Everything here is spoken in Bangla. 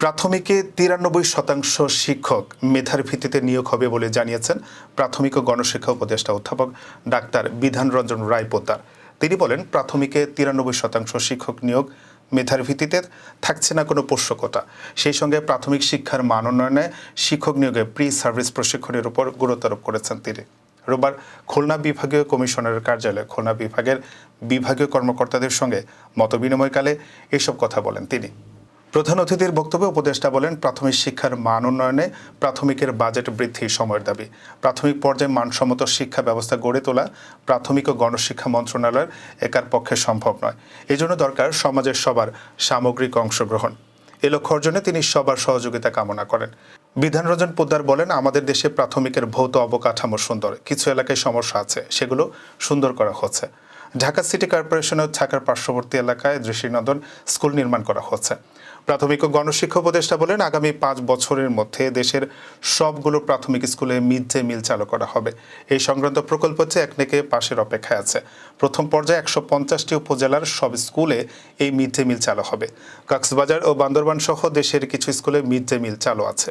প্রাথমিকে ৯৩% শিক্ষক মেধার ভিত্তিতে নিয়োগ হবে বলে জানিয়েছেন প্রাথমিক ও গণশিক্ষা উপদেষ্টা অধ্যাপক ডাক্তার বিধান রঞ্জন রায় পোদ্দার। তিনি বলেন, প্রাথমিকে ৯৩% শিক্ষক নিয়োগ মেধার ভিত্তিতে, থাকছে না কোনো পোষ্যকতা। সেই সঙ্গে প্রাথমিক শিক্ষার মান উন্নয়নে শিক্ষক নিয়োগে প্রি সার্ভিস প্রশিক্ষণের উপর গুরুত্ব আরোপ করেছেন তিনি। রোববার খুলনা বিভাগীয় কমিশনারের কার্যালয়ে খুলনা বিভাগের বিভাগীয় কর্মকর্তাদের সঙ্গে মতবিনিময়কালে এসব কথা বলেন তিনি। প্রধান অতিথির বক্তব্যে উপদেষ্টা বলেন, প্রাথমিক শিক্ষার মান উন্নয়নে প্রাথমিকের বাজেট বৃদ্ধি সময়ের দাবি। প্রাথমিক পর্যায়ে মানসম্মত শিক্ষা ব্যবস্থা গড়ে তোলা প্রাথমিক ও গণশিক্ষা মন্ত্রণালয়ের একার পক্ষে সম্ভব নয়। এজন্য দরকার সমাজের সবার সামগ্রিক অংশগ্রহণ। এ লক্ষ্য অর্জনে তিনি সবার সহযোগিতা কামনা করেন। বিধান রঞ্জন পোদ্দার বলেন, আমাদের দেশে প্রাথমিকের ভৌত অবকাঠামো সুন্দর, কিছু এলাকায় সমস্যা আছে, সেগুলো সুন্দর করা হচ্ছে। ঢাকা সিটি কর্পোরেশনের ঢাকার পার্শ্ববর্তী এলাকায় দৃষ্টিনন্দন স্কুল নির্মাণ করা হচ্ছে। প্রাথমিক ও গণশিক্ষা উপদেষ্টা বলেন, আগামী ৫ বছরের মধ্যে দেশের সবগুলো প্রাথমিক স্কুলে মিড ডে মিল চালু করা হবে। এই সংক্রান্ত প্রকল্প একনেকে পাশের অপেক্ষায় আছে। প্রথম পর্যায়ে ১৫০টি উপজেলার সব স্কুলে এই মিড ডে মিল চালু হবে। কক্সবাজার ও বান্দরবান সহ দেশের কিছু স্কুলে মিড ডে মিল চালু আছে।